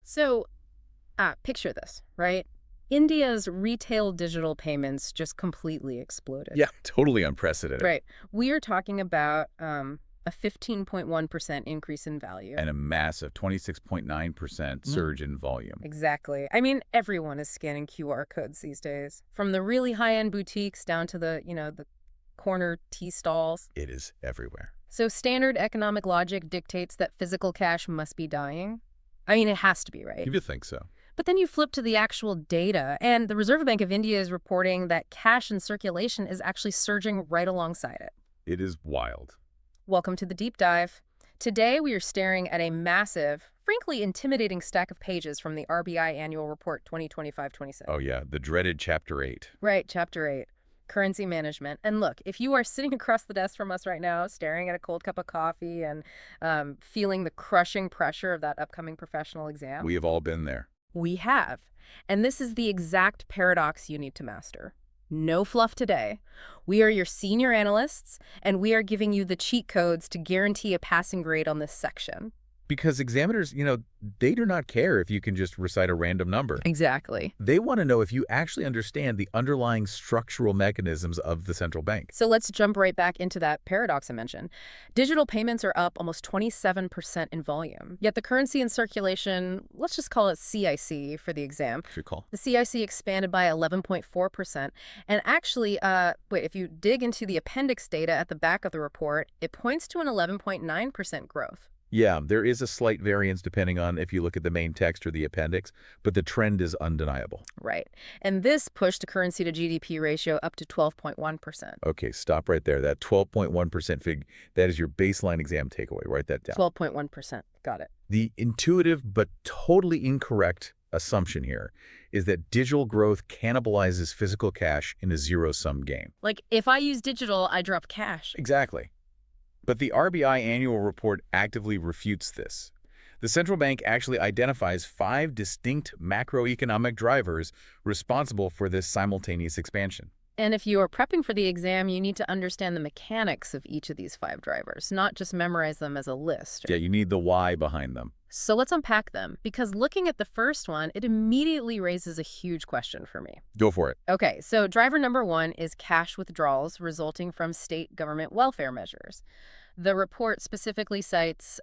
So, picture this, right? India's retail digital payments just completely exploded. Yeah, totally unprecedented. Right. We are talking about a 15.1% increase in value. And a massive 26.9% surge in volume. Exactly. I mean, everyone is scanning QR codes these days, from the really high-end boutiques down to the corner tea stalls. It is everywhere. So standard economic logic dictates that physical cash must be dying. I mean, it has to be, right? You would think so. But then you flip to the actual data, and the Reserve Bank of India is reporting that cash in circulation is actually surging right alongside it. It is wild. Welcome to the deep dive. Today, we are staring at a massive, frankly intimidating stack of pages from the RBI Annual Report 2025-26. Oh, yeah, the dreaded Chapter 8. Right, Chapter 8, Currency Management. And look, if you are sitting across the desk from us right now, staring at a cold cup of coffee and feeling the crushing pressure of that upcoming professional exam, We have all been there. we have. And this is the exact paradox you need to master. No fluff today. We are your senior analysts, and we are giving you the cheat codes to guarantee a passing grade on this section. Because examiners, they do not care if you can just recite a random number. Exactly. They want to know if you actually understand the underlying structural mechanisms of the central bank. So let's jump right back into that paradox I mentioned. Digital payments are up almost 27% in volume. Yet the currency in circulation, let's just call it CIC for the exam. Good call. The CIC expanded by 11.4%. And actually, if you dig into the appendix data at the back of the report, it points to an 11.9% growth. Yeah, there is a slight variance depending on if you look at the main text or the appendix, but the trend is undeniable. Right. And this pushed the currency to GDP ratio up to 12.1%. Okay, stop right there. That 12.1% fig, that is your baseline exam takeaway. Write that down. 12.1%. Got it. The intuitive but totally incorrect assumption here is that digital growth cannibalizes physical cash in a zero-sum game. Like, if I use digital, I drop cash. Exactly. But the RBI annual report actively refutes this. The central bank actually identifies 5 distinct macroeconomic drivers responsible for this simultaneous expansion. And if you are prepping for the exam, you need to understand the mechanics of each of these 5 drivers, not just memorize them as a list. Yeah, you need the why behind them. So let's unpack them, because looking at the first one, it immediately raises a huge question for me. Go for it. Okay, so driver number 1 is cash withdrawals resulting from state government welfare measures. The report specifically cites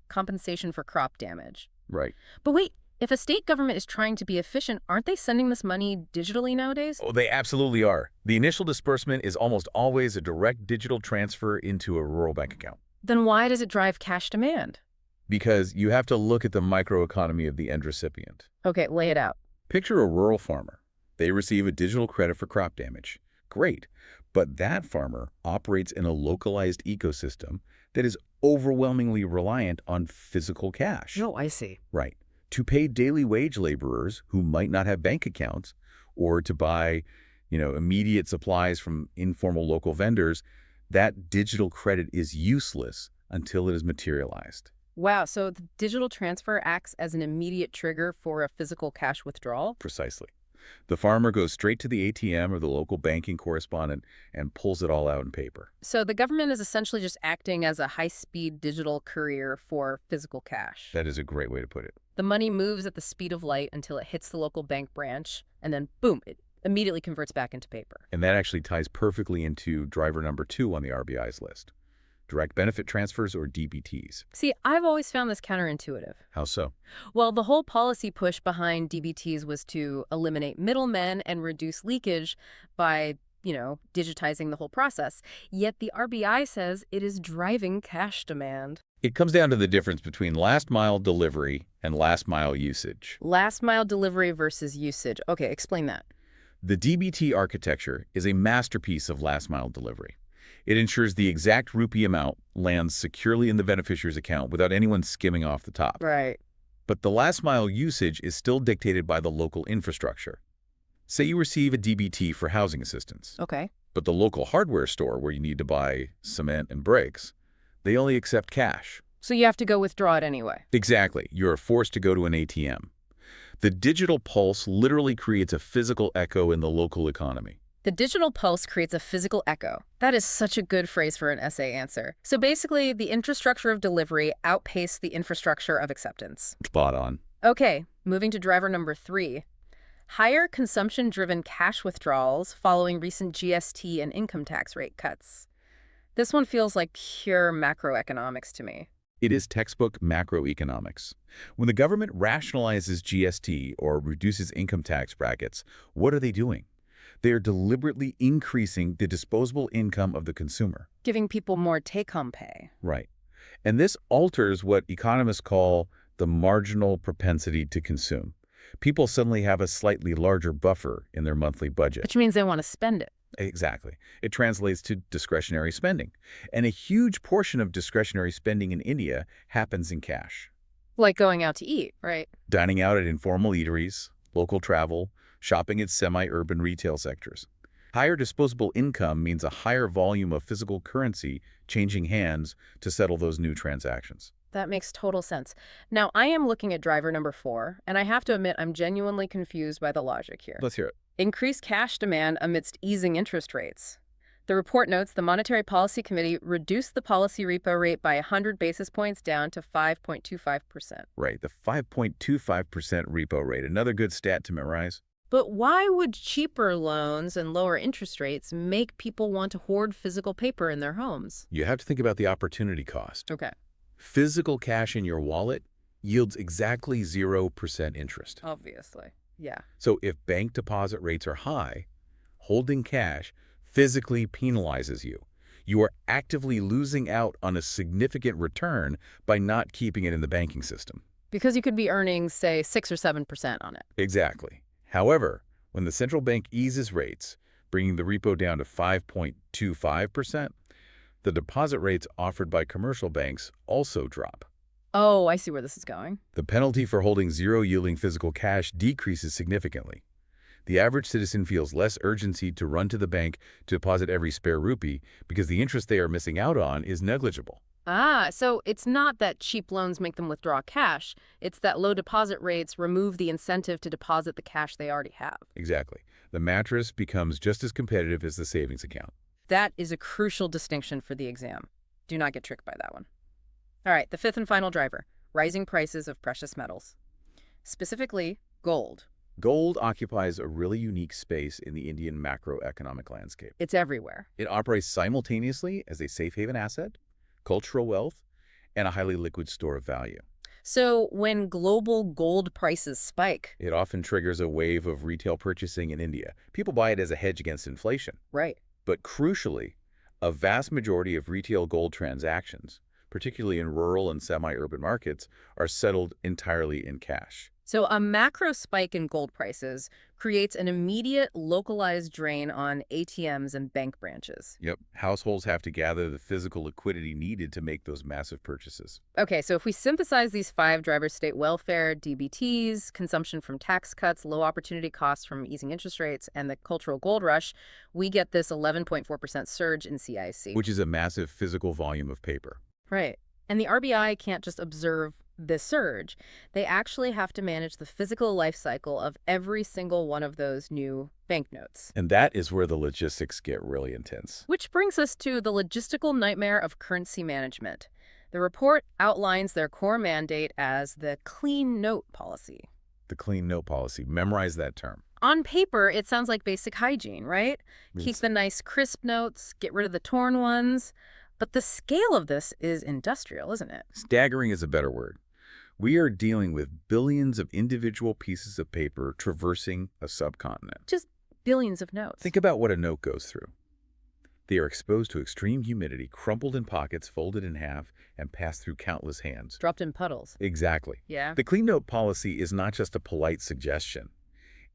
compensation for crop damage. Right. But wait, if a state government is trying to be efficient, aren't they sending this money digitally nowadays? Oh, they absolutely are. The initial disbursement is almost always a direct digital transfer into a rural bank account. Then why does it drive cash demand? Because you have to look at the microeconomy of the end recipient. Okay, lay it out. Picture a rural farmer. They receive a digital credit for crop damage. Great. But that farmer operates in a localized ecosystem that is overwhelmingly reliant on physical cash. Oh, I see. Right. To pay daily wage laborers who might not have bank accounts, or to buy, immediate supplies from informal local vendors, that digital credit is useless until it is materialized. Wow, so the digital transfer acts as an immediate trigger for a physical cash withdrawal? Precisely. The farmer goes straight to the ATM or the local banking correspondent and pulls it all out in paper. So the government is essentially just acting as a high-speed digital courier for physical cash. That is a great way to put it. The money moves at the speed of light until it hits the local bank branch, and then boom, it immediately converts back into paper. And that actually ties perfectly into driver number 2 on the RBI's list. Direct benefit transfers, or DBTs. See, I've always found this counterintuitive. How so? Well, the whole policy push behind DBTs was to eliminate middlemen and reduce leakage by, digitizing the whole process. Yet the RBI says it is driving cash demand. It comes down to the difference between last-mile delivery and last-mile usage. Last-mile delivery versus usage. Okay, explain that. The DBT architecture is a masterpiece of last-mile delivery. It ensures the exact rupee amount lands securely in the beneficiary's account without anyone skimming off the top. Right. But the last-mile usage is still dictated by the local infrastructure. Say you receive a DBT for housing assistance. Okay. But the local hardware store where you need to buy cement and bricks, they only accept cash. So you have to go withdraw it anyway. Exactly. You're forced to go to an ATM. The digital pulse literally creates a physical echo in the local economy. The digital pulse creates a physical echo. That is such a good phrase for an essay answer. So basically, the infrastructure of delivery outpaced the infrastructure of acceptance. Spot on. Okay, moving to driver number 3. Higher consumption-driven cash withdrawals following recent GST and income tax rate cuts. This one feels like pure macroeconomics to me. It is textbook macroeconomics. When the government rationalizes GST or reduces income tax brackets, what are they doing? They are deliberately increasing the disposable income of the consumer. Giving people more take-home pay. Right. And this alters what economists call the marginal propensity to consume. People suddenly have a slightly larger buffer in their monthly budget. Which means they want to spend it. Exactly. It translates to discretionary spending. And a huge portion of discretionary spending in India happens in cash. Like going out to eat, right? Dining out at informal eateries, local travel, shopping at semi-urban retail sectors. Higher disposable income means a higher volume of physical currency changing hands to settle those new transactions. That makes total sense. Now, I am looking at driver number 4, and I have to admit I'm genuinely confused by the logic here. Let's hear it. Increased cash demand amidst easing interest rates. The report notes the Monetary Policy Committee reduced the policy repo rate by 100 basis points down to 5.25%. Right, the 5.25% repo rate. Another good stat to memorize. But why would cheaper loans and lower interest rates make people want to hoard physical paper in their homes? You have to think about the opportunity cost. Okay, Physical cash in your wallet yields exactly 0% interest. obviously. Yeah. So if bank deposit rates are high, holding cash physically penalizes you. You are actively losing out on a significant return by not keeping it in the banking system. Because you could be earning, say, 6 or 7% on it. Exactly. However, when the central bank eases rates, bringing the repo down to 5.25%, the deposit rates offered by commercial banks also drop. Oh, I see where this is going. The penalty for holding zero-yielding physical cash decreases significantly. The average citizen feels less urgency to run to the bank to deposit every spare rupee because the interest they are missing out on is negligible. Ah, so it's not that cheap loans make them withdraw cash. It's that low deposit rates remove the incentive to deposit the cash they already have. Exactly. The mattress becomes just as competitive as the savings account. That is a crucial distinction for the exam. Do not get tricked by that one. All right, the 5th and final driver, rising prices of precious metals. Specifically, gold. Gold occupies a really unique space in the Indian macroeconomic landscape. It's everywhere. It operates simultaneously as a safe haven asset, cultural wealth, and a highly liquid store of value. So when global gold prices spike. It often triggers a wave of retail purchasing in India. People buy it as a hedge against inflation. Right. But crucially, a vast majority of retail gold transactions, particularly in rural and semi-urban markets, are settled entirely in cash. So a macro spike in gold prices creates an immediate localized drain on ATMs and bank branches. Yep, households have to gather the physical liquidity needed to make those massive purchases. Okay, so if we synthesize these 5 drivers, state welfare, DBTs, consumption from tax cuts, low opportunity costs from easing interest rates, and the cultural gold rush, we get this 11.4% surge in CIC. Which is a massive physical volume of paper. Right. And the RBI can't just observe this surge. They actually have to manage the physical life cycle of every single one of those new banknotes. And that is where the logistics get really intense. Which brings us to the logistical nightmare of currency management. The report outlines their core mandate as the clean note policy. The clean note policy. Memorize that term. On paper, it sounds like basic hygiene, right? Keep the nice crisp notes, get rid of the torn ones. But the scale of this is industrial, isn't it? Staggering is a better word. We are dealing with billions of individual pieces of paper traversing a subcontinent. Just billions of notes. Think about what a note goes through. They are exposed to extreme humidity, crumpled in pockets, folded in half, and passed through countless hands. Dropped in puddles. Exactly. Yeah. The clean note policy is not just a polite suggestion.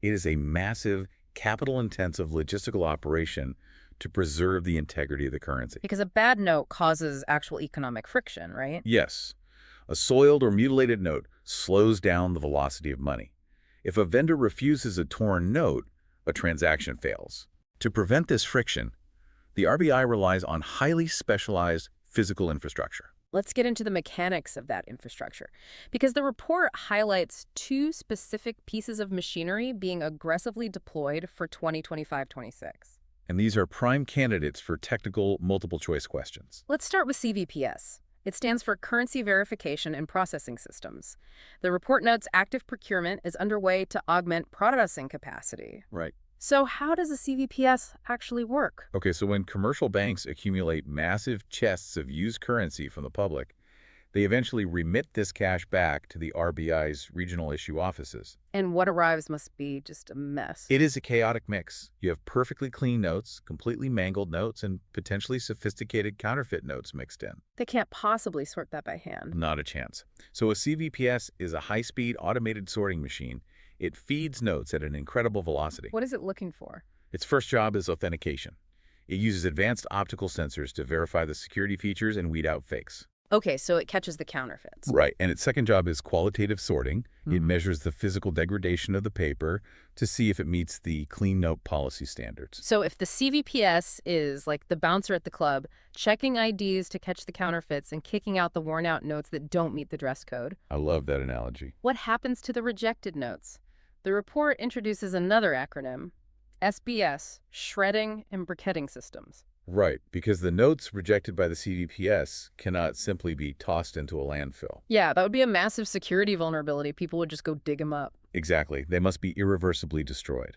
It is a massive, capital-intensive logistical operation to preserve the integrity of the currency. Because a bad note causes actual economic friction, right? Yes. A soiled or mutilated note slows down the velocity of money. If a vendor refuses a torn note, a transaction fails. To prevent this friction, the RBI relies on highly specialized physical infrastructure. Let's get into the mechanics of that infrastructure, because the report highlights 2 specific pieces of machinery being aggressively deployed for 2025-26. And these are prime candidates for technical multiple-choice questions. Let's start with CVPS. It stands for Currency Verification and Processing Systems. The report notes active procurement is underway to augment processing capacity. Right. So how does a CVPS actually work? Okay, so when commercial banks accumulate massive chests of used currency from the public, they eventually remit this cash back to the RBI's regional issue offices. And what arrives must be just a mess. It is a chaotic mix. You have perfectly clean notes, completely mangled notes, and potentially sophisticated counterfeit notes mixed in. They can't possibly sort that by hand. Not a chance. So a CVPS is a high-speed automated sorting machine. It feeds notes at an incredible velocity. What is it looking for? Its first job is authentication. It uses advanced optical sensors to verify the security features and weed out fakes. Okay, so it catches the counterfeits. Right. And its second job is qualitative sorting. It Mhm. measures the physical degradation of the paper to see if it meets the clean note policy standards. So if the CVPS is like the bouncer at the club, checking IDs to catch the counterfeits and kicking out the worn-out notes that don't meet the dress code, I love that analogy. what happens to the rejected notes? The report introduces another acronym, SBS, Shredding and Briquetting Systems. Right, because the notes rejected by the CVPS cannot simply be tossed into a landfill. Yeah, that would be a massive security vulnerability. People would just go dig them up. Exactly. They must be irreversibly destroyed.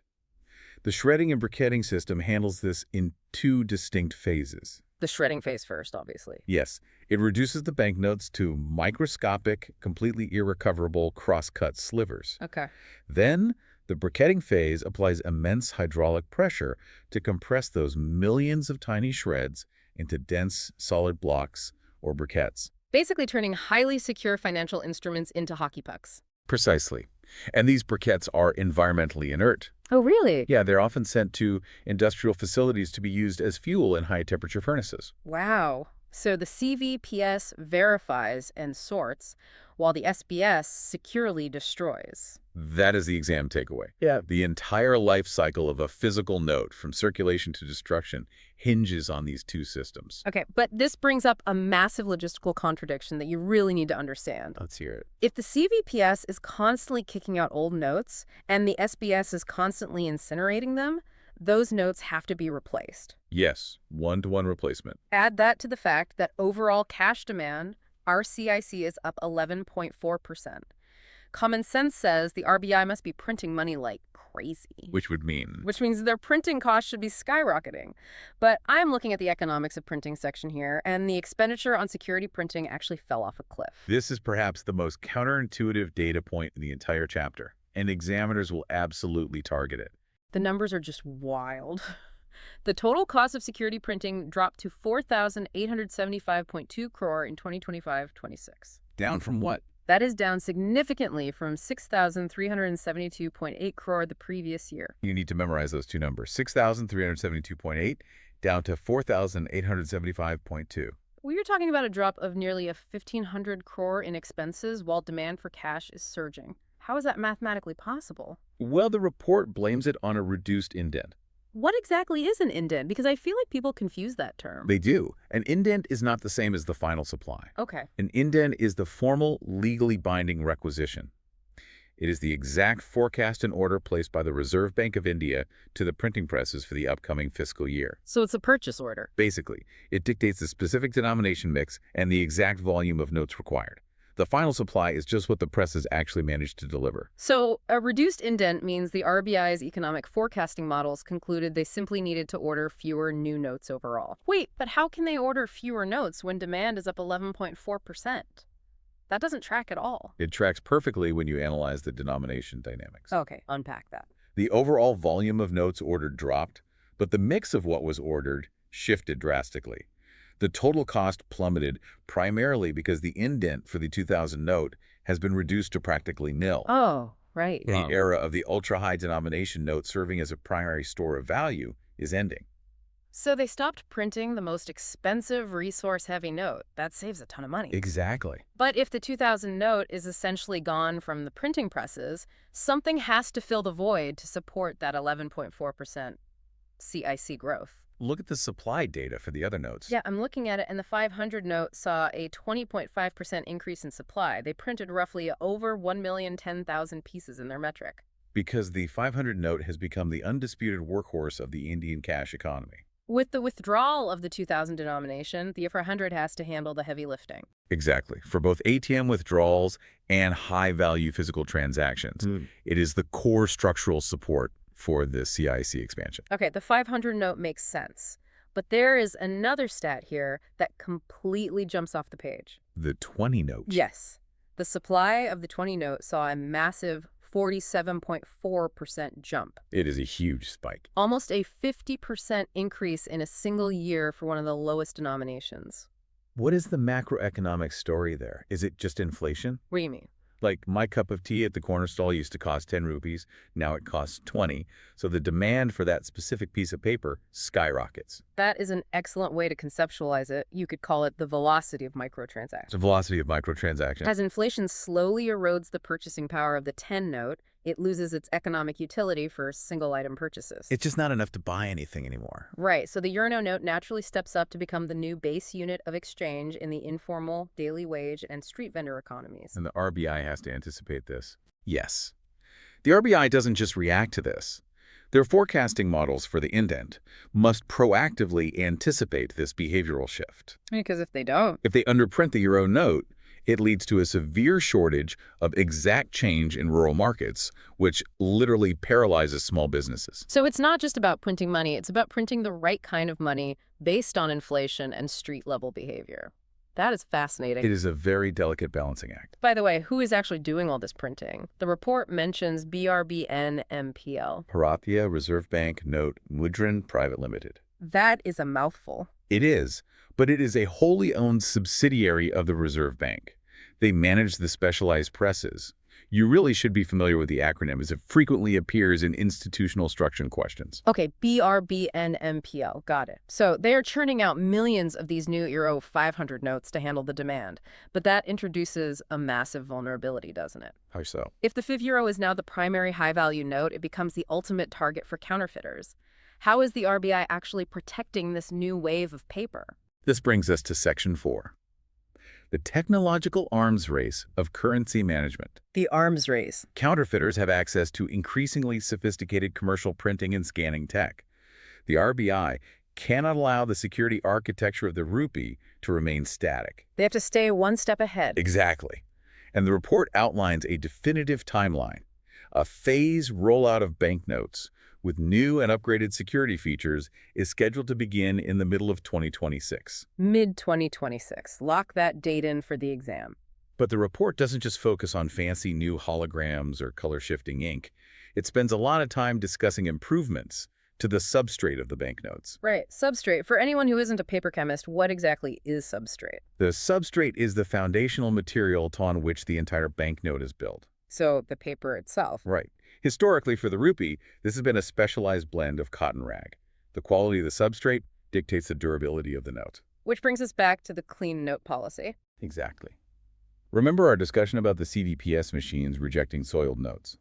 The shredding and briquetting system handles this in two distinct phases. The shredding phase first, obviously. Yes, it reduces the banknotes to microscopic, completely irrecoverable cross-cut slivers. Okay. Then, the briquetting phase applies immense hydraulic pressure to compress those millions of tiny shreds into dense, solid blocks or briquettes. Basically turning highly secure financial instruments into hockey pucks. Precisely. And these briquettes are environmentally inert. Oh, really? Yeah, they're often sent to industrial facilities to be used as fuel in high-temperature furnaces. Wow. So the CVPS verifies and sorts, while the SBS securely destroys. That is the exam takeaway. Yeah. The entire life cycle of a physical note, from circulation to destruction, hinges on these two systems. Okay, but this brings up a massive logistical contradiction that you really need to understand. Let's hear it. If the CVPS is constantly kicking out old notes and the SBS is constantly incinerating them, those notes have to be replaced. Yes, one-to-one replacement. Add that to the fact that overall cash demand, RCIC, is up 11.4%. Common sense says the RBI must be printing money like crazy. Which would mean? Which means their printing costs should be skyrocketing. But I'm looking at the economics of printing section here, and the expenditure on security printing actually fell off a cliff. This is perhaps the most counterintuitive data point in the entire chapter, and examiners will absolutely target it. The numbers are just wild. The total cost of security printing dropped to 4,875.2 crore in 2025-26. Down from what? That is down significantly from 6,372.8 crore the previous year. You need to memorize those two numbers. 6,372.8 down to 4,875.2. We are talking about a drop of nearly 1,500 crore in expenses while demand for cash is surging. How is that mathematically possible? Well, the report blames it on a reduced indent. What exactly is an indent? Because I feel like people confuse that term. They do. An indent is not the same as the final supply. Okay. An indent is the formal, legally binding requisition. It is the exact forecast and order placed by the Reserve Bank of India to the printing presses for the upcoming fiscal year. So it's a purchase order. Basically, it dictates the specific denomination mix and the exact volume of notes required. The final supply is just what the presses actually managed to deliver. So a reduced indent means the RBI's economic forecasting models concluded they simply needed to order fewer new notes overall. Wait, but how can they order fewer notes when demand is up 11.4%? That doesn't track at all. It tracks perfectly when you analyze the denomination dynamics. Okay, unpack that. The overall volume of notes ordered dropped, but the mix of what was ordered shifted drastically. The total cost plummeted primarily because the indent for the 2000 note has been reduced to practically nil. Oh, right. The era of the ultra-high denomination note serving as a primary store of value is ending. So they stopped printing the most expensive, resource-heavy note. That saves a ton of money. Exactly. But if the 2000 note is essentially gone from the printing presses, something has to fill the void to support that 11.4% CIC growth. Look at the supply data for the other notes. Yeah, I'm looking at it, and the 500 note saw a 20.5% increase in supply. They printed roughly over 1,010,000 pieces in their metric. Because the 500 note has become the undisputed workhorse of the Indian cash economy. With the withdrawal of the 2000 denomination, the FR100 has to handle the heavy lifting. Exactly. For both ATM withdrawals and high-value physical transactions, it is the core structural support for the CIC expansion. Okay, the 500 note makes sense. But there is another stat here that completely jumps off the page. The 20 note. Yes. The supply of the 20 note saw a massive 47.4% jump. It is a huge spike. Almost a 50% increase in a single year for one of the lowest denominations. What is the macroeconomic story there? Is it just inflation? What do you mean? Like my cup of tea at the corner stall used to cost 10 rupees. Now it costs 20. So the demand for that specific piece of paper skyrockets. That is an excellent way to conceptualize it. You could call it the velocity of microtransactions. The velocity of microtransactions. As inflation slowly erodes the purchasing power of the 10 note, it loses its economic utility for single-item purchases. It's just not enough to buy anything anymore. Right, so the euro note naturally steps up to become the new base unit of exchange in the informal, daily wage, and street vendor economies. And the RBI has to anticipate this. Yes. The RBI doesn't just react to this. Their forecasting models for the indent must proactively anticipate this behavioral shift. Because if they don't... If they underprint the euro note, it leads to a severe shortage of exact change in rural markets, which literally paralyzes small businesses. So it's not just about printing money, it's about printing the right kind of money based on inflation and street-level behavior. That is fascinating. It is a very delicate balancing act. By the way, who is actually doing all this printing? The report mentions BRBN MPL. Bharatiya Reserve Bank Note Mudran Private Limited. That is a mouthful. It is, but it is a wholly owned subsidiary of the Reserve Bank. They manage the specialized presses. You really should be familiar with the acronym as it frequently appears in institutional instruction questions. Okay, BRBNMPL, got it. So they are churning out millions of these new Euro 500 notes to handle the demand. But that introduces a massive vulnerability, doesn't it? How so? If the 5 euro is now the primary high-value note, it becomes the ultimate target for counterfeiters. How is the RBI actually protecting this new wave of paper? This brings us to Section 4. The technological arms race of currency management. The arms race. Counterfeiters have access to increasingly sophisticated commercial printing and scanning tech. The RBI cannot allow the security architecture of the rupee to remain static. They have to stay one step ahead. Exactly. And the report outlines a definitive timeline, a phased rollout of banknotes with new and upgraded security features is scheduled to begin in the middle of 2026. Mid-2026. Lock that date in for the exam. But the report doesn't just focus on fancy new holograms or color-shifting ink. It spends a lot of time discussing improvements to the substrate of the banknotes. Right. Substrate. For anyone who isn't a paper chemist, what exactly is substrate? The substrate is the foundational material upon which the entire banknote is built. So the paper itself. Right. Historically, for the rupee, this has been a specialized blend of cotton rag. The quality of the substrate dictates the durability of the note. Which brings us back to the clean note policy. Exactly. Remember our discussion about the CVPS machines rejecting soiled notes?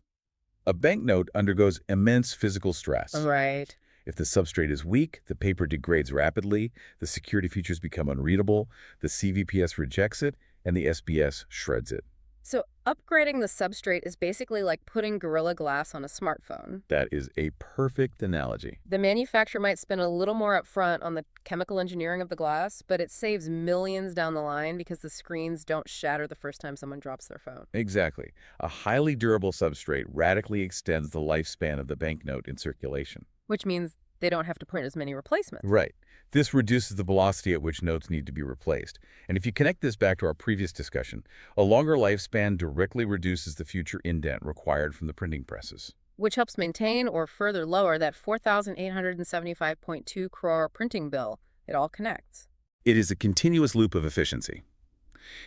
A banknote undergoes immense physical stress. Right. If the substrate is weak, the paper degrades rapidly, the security features become unreadable, the CVPS rejects it, and the SBS shreds it. So upgrading the substrate is basically like putting Gorilla Glass on a smartphone. That is a perfect analogy. The manufacturer might spend a little more upfront on the chemical engineering of the glass, but it saves millions down the line because the screens don't shatter the first time someone drops their phone. Exactly. A highly durable substrate radically extends the lifespan of the banknote in circulation. Which means they don't have to print as many replacements. Right. This reduces the velocity at which notes need to be replaced. And if you connect this back to our previous discussion, a longer lifespan directly reduces the future indent required from the printing presses. Which helps maintain or further lower that 4,875.2 crore printing bill. It all connects. It is a continuous loop of efficiency.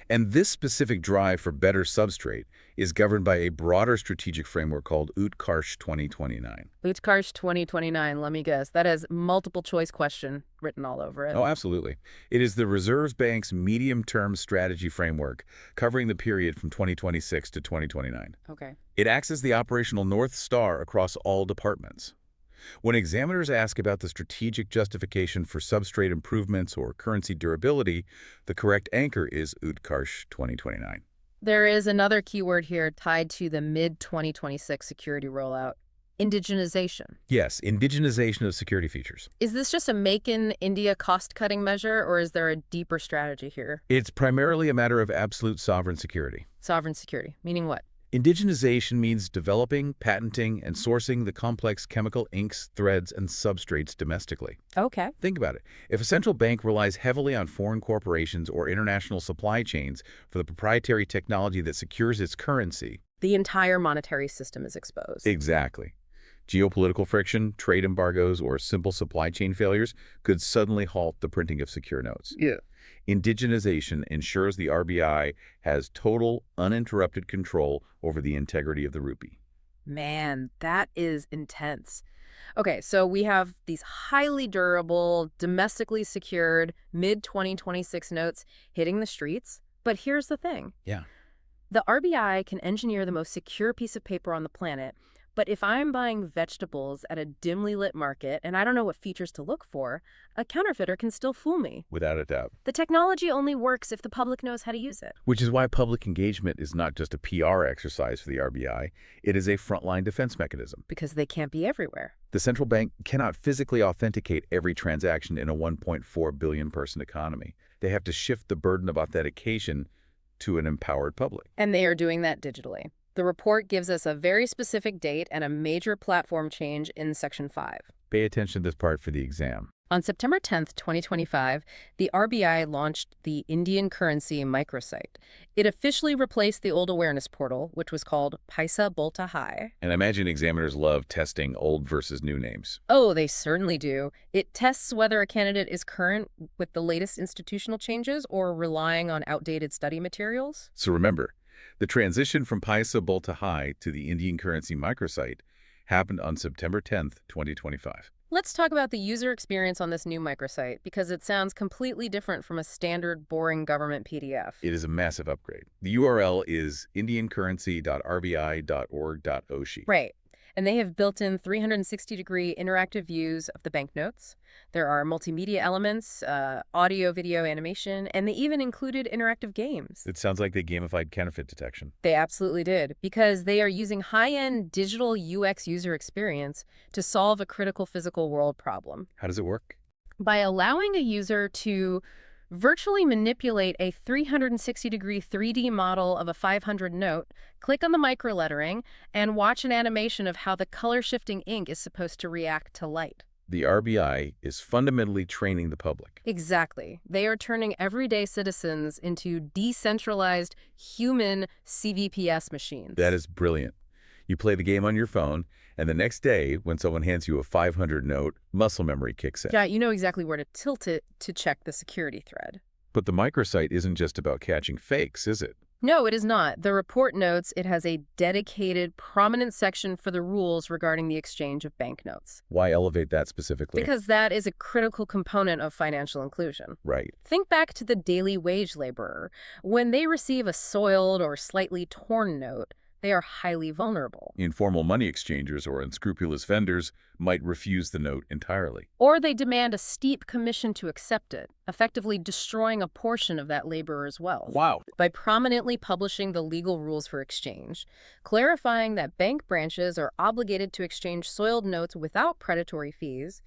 And this specific drive for better substrate is governed by a broader strategic framework called Utkarsh 2029. Utkarsh 2029, let me guess. That has multiple choice question written all over it. Oh, absolutely. It is the Reserve Bank's medium-term strategy framework covering the period from 2026 to 2029. Okay. It acts as the operational North Star across all departments. When examiners ask about the strategic justification for substrate improvements or currency durability, the correct anchor is Utkarsh 2029. There is another keyword here tied to the mid-2026 security rollout. Indigenization. Yes, indigenization of security features. Is this just a Make in India cost-cutting measure, or is there a deeper strategy here? It's primarily a matter of absolute sovereign security. Sovereign security, meaning what? Indigenization means developing, patenting, and sourcing the complex chemical inks, threads, and substrates domestically. Okay. Think about it. If a central bank relies heavily on foreign corporations or international supply chains for the proprietary technology that secures its currency. The entire monetary system is exposed. Exactly. Geopolitical friction, trade embargoes, or simple supply chain failures could suddenly halt the printing of secure notes. Yeah. Indigenization ensures the RBI has total, uninterrupted control over the integrity of the rupee. Man, that is intense. Okay, so we have these highly durable, domestically secured mid-2026 notes hitting the streets. But here's the thing. Yeah. The RBI can engineer the most secure piece of paper on the planet, but if I'm buying vegetables at a dimly lit market and I don't know what features to look for, a counterfeiter can still fool me. Without a doubt. The technology only works if the public knows how to use it. Which is why public engagement is not just a PR exercise for the RBI, it is a frontline defense mechanism. Because they can't be everywhere. The central bank cannot physically authenticate every transaction in a 1.4 billion person economy. They have to shift the burden of authentication to an empowered public. And they are doing that digitally. The report gives us a very specific date and a major platform change in Section 5. Pay attention to this part for the exam. On September 10th, 2025, the RBI launched the Indian currency microsite. It officially replaced the old awareness portal, which was called Paisa Bolta Hai. And I imagine examiners love testing old versus new names. Oh, they certainly do. It tests whether a candidate is current with the latest institutional changes or relying on outdated study materials. So remember, the transition from Paisa Bolta Hai to the Indian currency microsite happened on September 10th, 2025. Let's talk about the user experience on this new microsite, because it sounds completely different from a standard, boring government PDF. It is a massive upgrade. The URL is indiancurrency.rbi.org.oshi. Right. And they have built-in 360-degree interactive views of the banknotes. There are multimedia elements, audio, video, animation, and they even included interactive games. It sounds like they gamified counterfeit detection. They absolutely did, because they are using high-end digital UX user experience to solve a critical physical world problem. How does it work? By allowing a user to virtually manipulate a 360-degree 3D model of a 500 note, click on the microlettering, and watch an animation of how the color-shifting ink is supposed to react to light. The RBI is fundamentally training the public. Exactly. They are turning everyday citizens into decentralized human CVPS machines. That is brilliant. You play the game on your phone, and the next day, when someone hands you a 500 note, muscle memory kicks in. Yeah, you know exactly where to tilt it to check the security thread. But the microsite isn't just about catching fakes, is it? No, it is not. The report notes it has a dedicated, prominent section for the rules regarding the exchange of banknotes. Why elevate that specifically? Because that is a critical component of financial inclusion. Right. Think back to the daily wage laborer. When they receive a soiled or slightly torn note, they are highly vulnerable. Informal money exchangers or unscrupulous vendors might refuse the note entirely. Or they demand a steep commission to accept it, effectively destroying a portion of that laborer's wealth. Wow. By prominently publishing the legal rules for exchange, clarifying that bank branches are obligated to exchange soiled notes without predatory fees,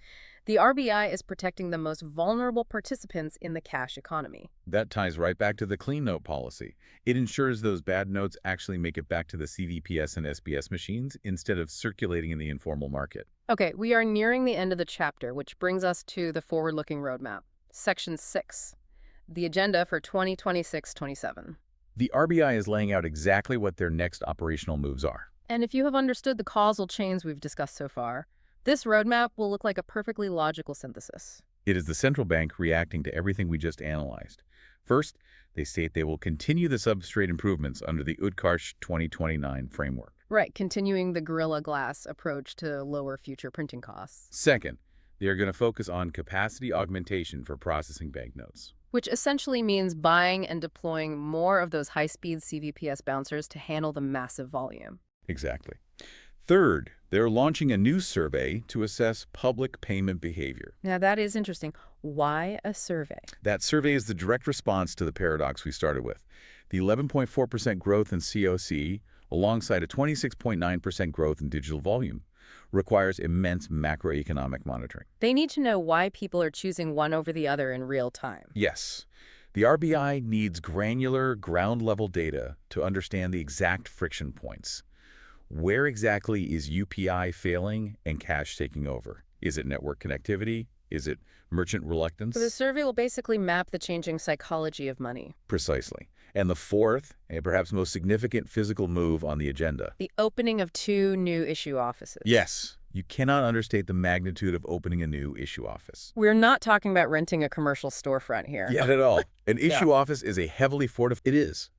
the RBI is protecting the most vulnerable participants in the cash economy. That ties right back to the clean note policy. It ensures those bad notes actually make it back to the CVPS and SBS machines instead of circulating in the informal market. Okay, we are nearing the end of the chapter, which brings us to the forward-looking roadmap. Section 6, the agenda for 2026-27. The RBI is laying out exactly what their next operational moves are. And if you have understood the causal chains we've discussed so far, this roadmap will look like a perfectly logical synthesis. It is the central bank reacting to everything we just analyzed. First, they state they will continue the substrate improvements under the Utkarsh 2029 framework. Right, continuing the Gorilla Glass approach to lower future printing costs. Second, they are going to focus on capacity augmentation for processing banknotes. Which essentially means buying and deploying more of those high-speed CVPS bouncers to handle the massive volume. Exactly. Third, they're launching a new survey to assess public payment behavior. Now that is interesting. Why a survey? That survey is the direct response to the paradox we started with. The 11.4% growth in COC alongside a 26.9% growth in digital volume. requires immense macroeconomic monitoring. They need to know why people are choosing one over the other in real time. Yes, the RBI needs granular, ground-level data to understand the exact friction points. Where exactly is UPI failing and cash taking over? Is it network connectivity? Is it merchant So the reluctance? survey will basically map the changing psychology of money. Precisely. And the fourth, and perhaps most significant physical move on the agenda. The opening of 2 new issue offices. Yes, you cannot understate the magnitude of opening a new issue office. We're not talking about renting a commercial storefront here. Yet at all. An Yeah. issue office is a heavily fortified. It is.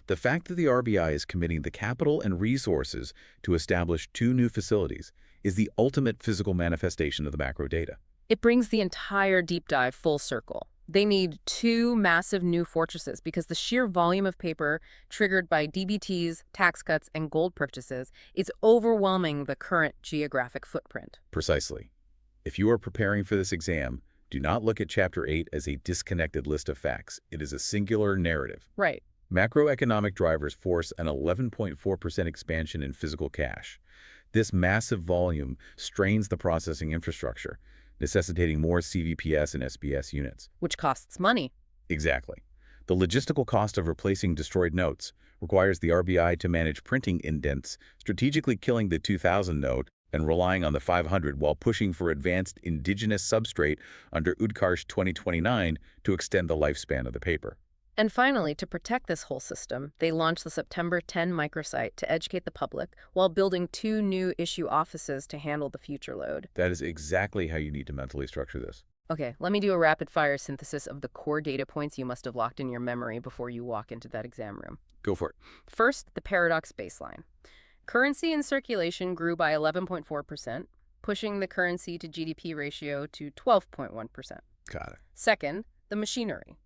The fact that the RBI is committing the capital and resources to establish 2 new facilities is the ultimate physical manifestation of the macro data. It brings the entire deep dive full circle. They need 2 massive new fortresses because the sheer volume of paper triggered by DBTs, tax cuts, and gold purchases is overwhelming the current geographic footprint. Precisely. If you are preparing for this exam, do not look at Chapter 8 as a disconnected list of facts. It is a singular narrative. Right. Macroeconomic drivers force an 11.4% expansion in physical cash. This massive volume strains the processing infrastructure, necessitating more CVPS and SBS units. Which costs money. Exactly. The logistical cost of replacing destroyed notes requires the RBI to manage printing indents, strategically killing the 2000 note and relying on the 500 while pushing for advanced indigenous substrate under UDCARS 2029 to extend the lifespan of the paper. And finally, to protect this whole system, they launched the September 10 microsite to educate the public while building 2 new issue offices to handle the future load. That is exactly how you need to mentally structure this. Okay, let me do a rapid-fire synthesis of the core data points you must have locked in your memory before you walk into that exam room. Go for it. First, the paradox baseline. Currency in circulation grew by 11.4%, pushing the currency to GDP ratio to 12.1%. Got it. Second, the machinery.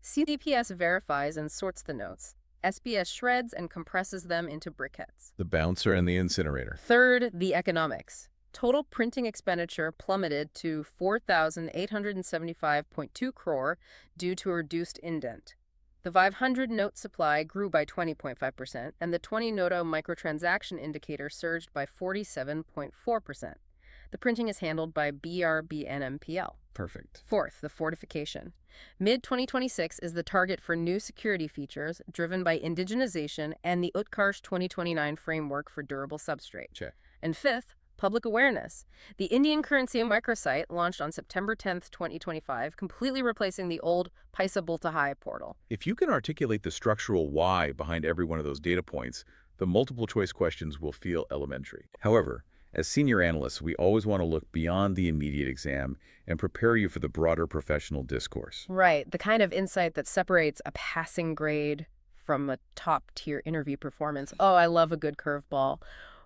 CDPS verifies and sorts the notes. SBS shreds and compresses them into briquettes. The bouncer and the incinerator. Third, the economics. Total printing expenditure plummeted to 4,875.2 crore due to a reduced indent. The 500 note supply grew by 20.5%, and the 20 noto microtransaction indicator surged by 47.4%. The printing is handled by BRBNMPL. Perfect. Fourth, the fortification. Mid-2026 is the target for new security features driven by indigenization and the UDCARS 2029 framework for durable substrate. Check. And fifth, public awareness. The Indian currency microsite launched on September 10th, 2025, completely replacing the old Paisa Bulta Hai portal. If you can articulate the structural why behind every one of those data points, the multiple choice questions will feel elementary. However, as senior analysts, we always want to look beyond the immediate exam and prepare you for the broader professional discourse. Right, the kind of insight that separates a passing grade from a top-tier interview performance. Oh, I love a good curveball.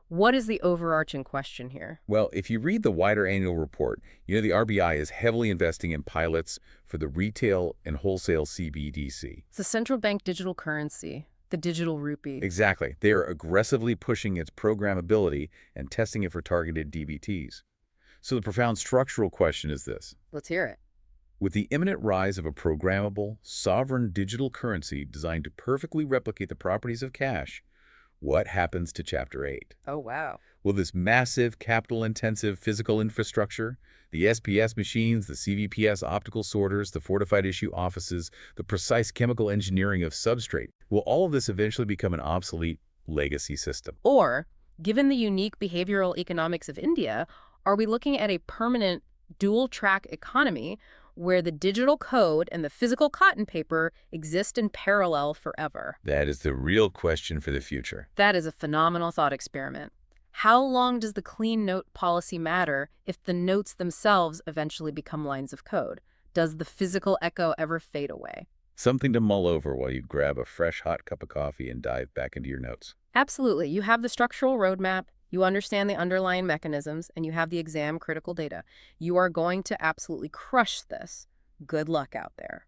What is the overarching question here? Well, if you read the wider annual report, you know the RBI is heavily investing in pilots for the retail and wholesale CBDC. It's the central bank digital currency, the digital rupee. Exactly. They are aggressively pushing its programmability and testing it for targeted DBTs. So the profound structural question is this. Let's hear it. With the imminent rise of a programmable, sovereign digital currency designed to perfectly replicate the properties of cash, what happens to Chapter 8? Oh, wow. Will this massive, capital-intensive physical infrastructure, the SPS machines, the CVPS optical sorters, the fortified issue offices, the precise chemical engineering of substrate, will all of this eventually become an obsolete legacy system? Or, given the unique behavioral economics of India, are we looking at a permanent dual-track economy where the digital code and the physical cotton paper exist in parallel forever? That is the real question for the future. That is a phenomenal thought experiment. How long does the clean note policy matter if the notes themselves eventually become lines of code? Does the physical echo ever fade away? Something to mull over while you grab a fresh, hot cup of coffee and dive back into your notes. Absolutely. You have the structural roadmap, you understand the underlying mechanisms, and you have the exam critical data. You are going to absolutely crush this. Good luck out there.